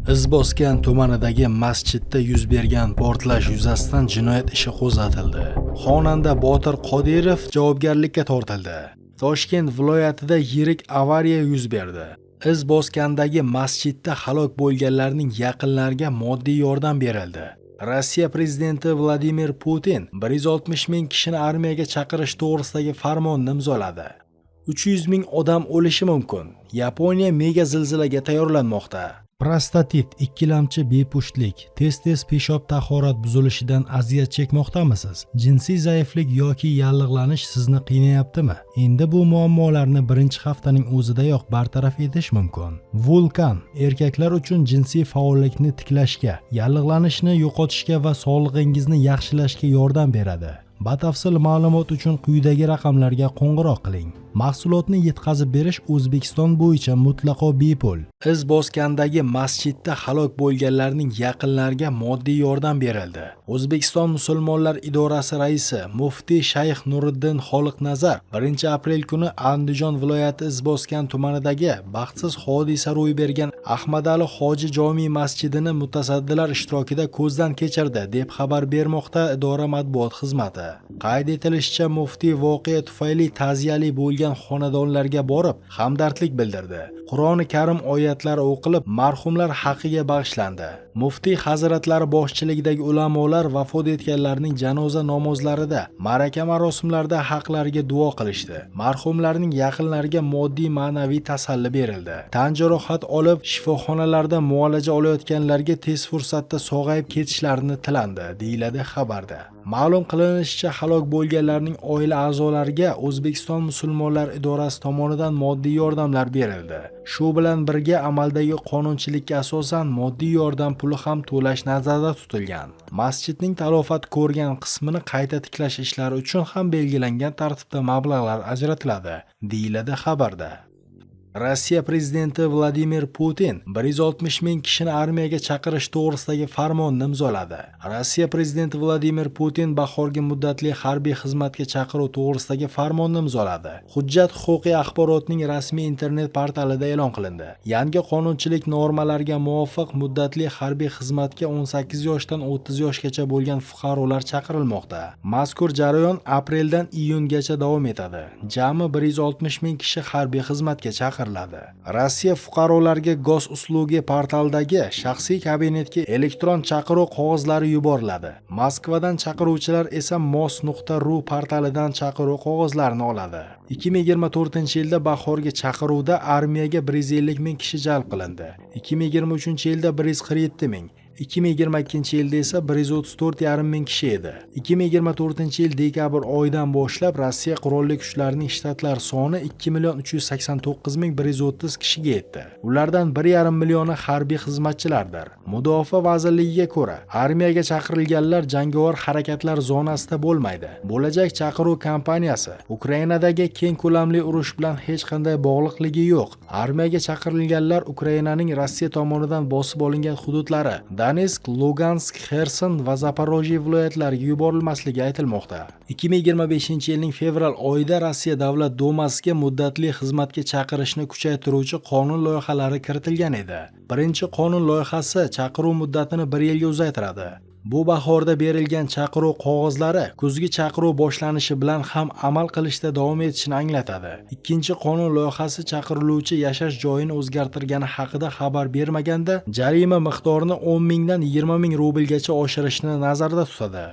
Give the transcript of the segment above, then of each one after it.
Izboskan tumanidagi masjidda yuz bergan portlash yuzasidan jinoyat ishi qo'zg'atildi. Xonanda Botir Qodirov javobgarlikka tortildi. Toshkent viloyatida yirik avariya yuz berdi. Izboskandagi masjidda halok bo'lganlarning yaqinlariga moddiy yordam berildi. Rossiya prezidenti Vladimir Putin 160 ming kishini armiyaga chaqirish to'g'risidagi farmonni imzoladi. 300 ming odam o'lishi mumkin. Yaponiya mega zilzilaga tayyorlanmoqda. Prostatit, ikkilamchi bepushtlik, tez peshob tahorat buzilishidan aziyat chekmoqdamisiz? Jinsiy zaiflik yoki yallig'lanish sizni qiynayaptimi? Endi bu muammolarni birinchi haftaning o'zidayoq bartaraf etish mumkin. Vulkan erkaklar uchun jinsiy faollikni tiklashga, yallig'lanishni yo'qotishga va sog'lig'ingizni yaxshilashga yordam beradi. Batafsil ma'lumot uchun quyidagi raqamlarga qo'ng'iroq qiling. Mahsulotni yetkazib berish O'zbekiston bo'yicha mutlaqo bepul. Izboskandagi masjidda halok bo'lganlarning yaqinlariga moddiy yordam berildi. O'zbekiston musulmonlar idorasi raisi muftiy Shayx Nuriddin Xoliqnazar 1-aprel kuni Andijon viloyati Izboskan tumanidagi baxtsiz hodisa ro'y bergan Ahmadali hoji jome masjidini mutasaddilar ishtirokida ko'zdan kechirdi deb xabar bermoqda idora matbuot xizmati. Qayd etilishicha, muftiy voqea tufayli ta'ziyali bo'lgan xonadonlarga borib hamdardlik bildirdi. Qur'oni Karim oyatlari o'qilib, marhumlar haqqiga bag'ishlandi. Muftiy hazratlari boshchiligidagi ulamolar vafot etganlarning janoza namozlarida, ma'raka marosimlarida haqlariga duo qilishdi. Marhumlarning yaqinlariga moddiy ma'naviy tasalli berildi. Tan jarohat olib, shifoxonalarda muolaja olayotganlarga tez fursatda sog'ayib ketishlarini tilandi, deyiladi xabarda. Ma'lum qilinishicha, halok bo'lganlarning oila a'zolariga O'zbekiston musulmonlar idorasi tomonidan moddiy yordamlar berildi. Shu bilan birga amaldagi qonunchilikka asosan moddiy yordam puli ham to'lash nazarda tutilgan. Masjidning talofat ko'rgan qismini qayta tiklash ishlari uchun ham belgilangan tartibda mablag'lar ajratiladi, deyiladi xabarda. Rossiya prezidenti Vladimir Putin 160 ming kishini armiyaga chaqirish to'g'risidagi farmonni imzoladi. Rossiya prezidenti Vladimir Putin bahorgi muddatli harbiy xizmatga chaqiruv to'g'risidagi farmonni imzoladi. Hujjat huquqiy axborotning rasmiy internet portalida e'lon qilindi. Yangi qonunchilik normalariga muvofiq muddatli harbiy xizmatga 18 yoshdan 30 yoshgacha bo'lgan fuqarolar chaqirilmoqda. Mazkur jarayon apreldan iyungacha davom etadi. Jami 160 ming kishi harbiy xizmatga chaqiriladi. Rossiya fuqarolarga Gos-uslugi portalidagi shaxsiy kabinetga elektron chaqiruv qog'ozlari yuboriladi. Moskvadan chaqiruvchilar esa mos.ru portalidan chaqiruv qog'ozlarini oladi. 2024-yilda bahorgi chaqiruvda armiyaga 150 ming kishi jalb qilindi. 2023-yilda 147 ming. 2022-yilda esa 134,5 ming kishi edi. 2024-yil dekabr oyidan boshlab Rossiya qurolli kuchlarining shtatlar soni 2,389,130 kishiga yetdi. Ulardan 1,5 millioni harbiy xizmatchilardir. Mudofaa vazirligiga ko'ra, armiyaga chaqirilganlar jangovar harakatlar zonasida bo'lmaydi. Bo'lajak chaqiruv kampaniyasi Ukrainadagi keng ko'lamli urush bilan hech qanday bog'liqligi yo'q. Armiyaga chaqirilganlar Ukrainaning Rossiya tomonidan bosib olingan hududlari Donetsk, Lugansk, Xerson va Zaporojye viloyatlariga yuborilmasligi aytilmoqda. 2025-yilning fevral oyida Rossiya Davlat Dumasiga muddatli xizmatga chaqirishni kuchaytiruvchi qonun loyihalari kiritilgan edi. Birinchi qonun loyihasi chaqiruv muddatini 1 yilga uzaytiradi. Bu bahorda berilgan chaqiruv qog'ozlari kuzgi chaqiruv boshlanishi bilan ham amal qilishda davom etishini anglatadi. Ikkinchi qonun loyihasi chaqiriluvchi yashash joyini o'zgartirgani haqida xabar bermaganda jarima miqdorini 10 mingdan 20 ming rublgacha oshirishni nazarda tutadi.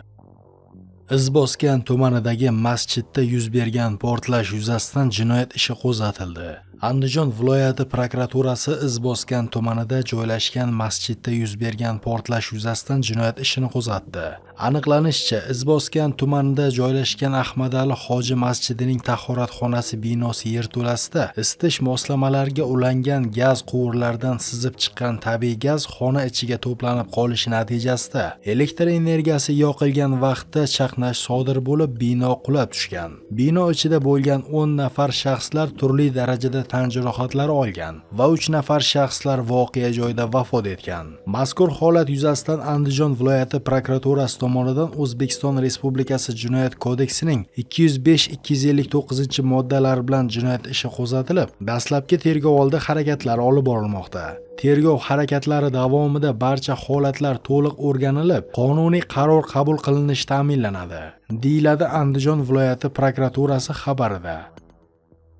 Izboskan tumanidagi masjidda yuz bergan portlash yuzasidan jinoyat ishi qo'zg'atildi. Andijon viloyati prokuraturasi Izboskan tumanida joylashgan masjidda yuz bergan portlash yuzasidan jinoyat ishini qo'zg'atdi. Aniqlanishicha, Izboskan tumanida joylashgan Ahmadali hoji masjidining tahoratxonasi binosi yerto'lasida isitish moslamalariga ulangan gaz quvurlaridan sizib chiqqan tabiiy gaz xona ichiga to'planib qolishi natijasida elektr energiyasi yoqilgan vaqtda chaqnash sodir bo'lib, bino qulab tushgan. Bino ichida bo'lgan 10 nafar shaxslar turli darajada tan jarohatlari olgan va 3 nafar shaxslar voqea joyida vafot etgan. Mazkur holat yuzasidan Andijon viloyati prokuraturasi tomonidan O'zbekiston Respublikasi Jinoyat kodeksining 205-259 moddalari bilan jinoyat ishi qo'zg'atilib, dastlabki tergov oldi harakatlari olib borilmoqda. Tergov harakatlari davomida barcha holatlar to'liq o'rganilib, qonuniy qaror qabul qilinishi ta'minlanadi, deyiladi Andijon viloyati prokuraturasi xabarida.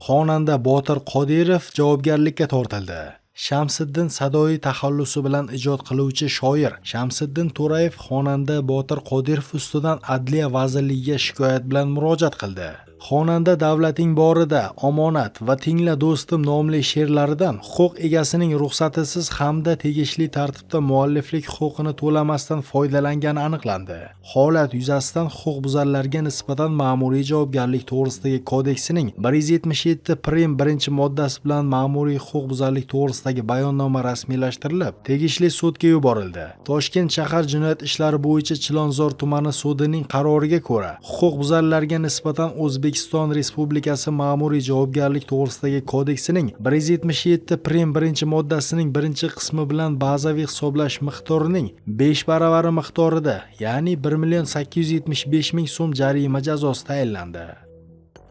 Xonanda Botir Qodirov javobgarlikka tortildi. Shamsiddin Sadoiy taxallusi bilan ijod qiluvchi shoir Shamsiddin To'rayev xonanda Botir Qodirov ustidan Adliya vazirligiga shikoyat bilan murojaat qildi. Xonanda Davlating borida, Omonat va Tingla do'stim nomli she'rlaridan huquq egasining ruxsatisiz hamda tegishli tartibda mualliflik huquqini to'lamasdan foydalangani aniqlandi. Holat yuzasidan huquqbuzarlarga nisbatan ma'muriy javobgarlik to'g'risidagi kodeksining 177 prim 1-moddasi bilan ma'muriy huquqbuzarlik to'g'risidagi bayonnoma rasmiylashtirilib, tegishli sudga yuborildi. Toshkent shahar jinoyat ishlari bo'yicha Chilonzor tumani sudining qaroriga ko'ra, huquqbuzarlarga nisbatan O'zbekiston Respublikasi ma'muriy javobgarlik to'g'risidagi kodeksining 177 prim 1-moddasining 1-qismi bilan bazaviy hisoblash miqdorining 5 baravari miqdorida, ya'ni 1,875,000 so'm jarima jazosi tayinlandi.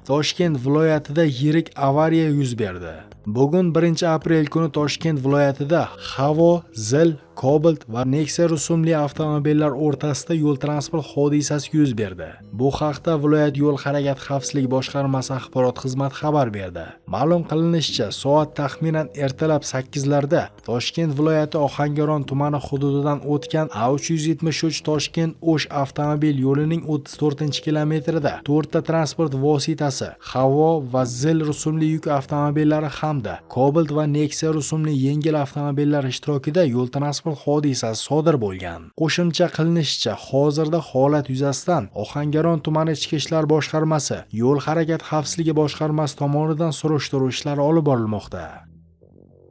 Toshkent viloyatida yirik avariya yuz berdi. Bugun 1-aprel kuni Toshkent viloyatida Havo, Zil, Cobalt va Nexia rusumli avtomobillar o'rtasida yo'l transport hodisasi yuz berdi. Bu haqda viloyat yo'l harakati xavfsizligi boshqarmasi axborot xizmati xabar berdi. Ma'lum qilinishicha, soat taxminan ertalab 8 larda Toshkent viloyati Ohangaron tumani hududidan o'tgan A373 Toshkent-O'sh avtomobil yo'lining 34-kilometrida 4 ta transport vositasi Havo va Zil rusumli yuk avtomobillari hamda Cobalt va Nexia rusumli yengil avtomobillar ishtirokida yo'l transport hodisasi sodir bo'lgan. Qo'shimcha qilinishicha, hozirda holat yuzasidan Ohangaron tumani ichki ishlar boshqarmasi, yo'l harakati xavfsizligi boshqarmasi tomonidan surishtiruv ishlari olib borilmoqda.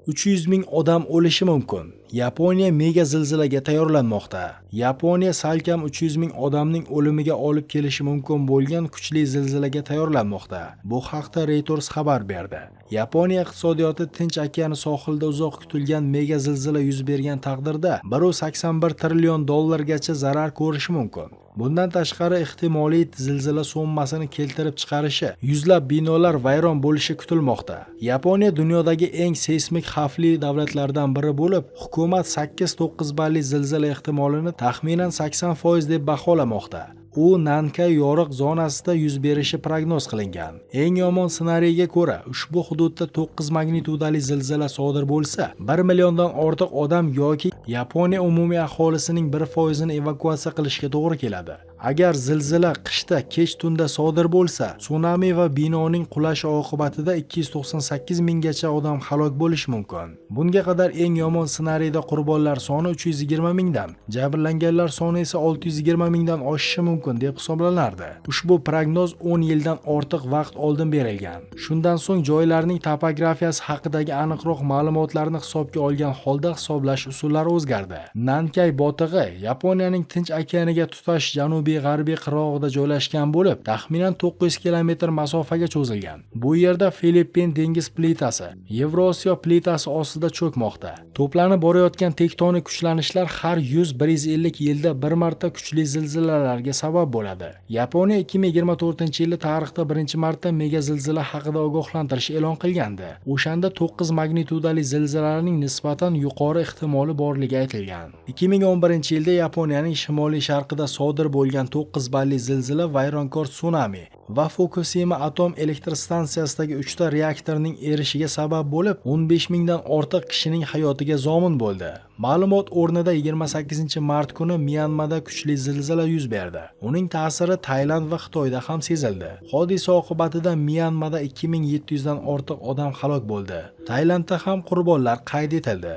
300,000 odam o'lishi mumkin. Yaponiya mega zilzilaga tayyorlanmoqda. Yaponiya salkam 300,000 odamning o'limiga olib kelishi mumkin bo'lgan kuchli zilzilaga tayyorlanmoqda. Bu haqda Reuters xabar berdi. Yaponiya iqtisodiyoti Tinch okeani sohilida uzoq kutilgan mega zilzila yuz bergan taqdirda 181 trillion dollargacha zarar ko'rishi mumkin. Bundan tashqari ehtimoliy zilzila sommasini keltirib chiqarishi, yuzlab binolar vayron bo'lishi kutilmoqda. Yaponiya dunyodagi eng seysmik xavfli davlatlardan biri bo'lib, hukumat 8-9 balli zilzila ehtimolini taxminan 80% deb baholamoqda. U Nankay yoriq zonasida yuz berishi prognoz qilingan. Eng yomon ssenariyga ko'ra, ushbu hududda 9 magnitudali zilzila sodir bo'lsa, 1 milliondan ortiq odam yoki Yaponiya umumiy aholisining 1% ni evakuatsiya qilishga to'g'ri keladi. Agar zilzila qishda kech tunda sodir bo'lsa, tsunami va binoning qulashi oqibatida 298 minggacha odam halok bo'lishi mumkin. Bunga qadar eng yomon ssenariyda qurbonlar soni 320 mingdan, jabrlanganlar soni esa 620 mingdan oshishi mumkin deb hisoblanardi. Ushbu prognoz 10 yildan ortiq vaqt oldin berilgan. Shundan so'ng joylarning topografiyasi haqidagi aniqroq ma'lumotlarni hisobga olgan holda hisoblash usullari o'zgardi. Nankay botig'i Yaponiyaning Tinch okeaniga tutash janubiy-g'arbiy qirg'og'ida joylashgan bo'lib, taxminan 900 kilometr masofaga cho'zilgan. Bu yerda Filippin dengiz plitasi, Yevrosiyo plitasi ostida cho'kmoqda. To'planib borayotgan tektonik kuchlanishlar har 100-150 yilda bir marta kuchli zilzilalarga sabab bo'ladi. Yaponiya 2024-yilda tarixda birinchi marta mega zilzila haqida ogohlantirish e'lon qilgandi. O'shanda 9 magnitudali zilzilalarning nisbatan yuqori ehtimoli borligi aytilgan. 2011-yilda Yaponiyaning shimoliy sharqida sodir bo'lgan 9 balli zilzila vayronkor tsunami va Fukushima atom elektr stansiyasidagi 3 ta reaktorning erishiga sabab bo'lib, 15 mingdan ortiq kishining hayotiga zomin bo'ldi. Ma'lumot o'rnida 28-mart kuni Myanmada kuchli zilzila yuz berdi. Uning ta'siri Tailand va Xitoyda ham sezildi. Hodisa oqibatida Myanmada 2700 dan ortiq odam halok bo'ldi. Tailandda ham qurbonlar qayd etildi.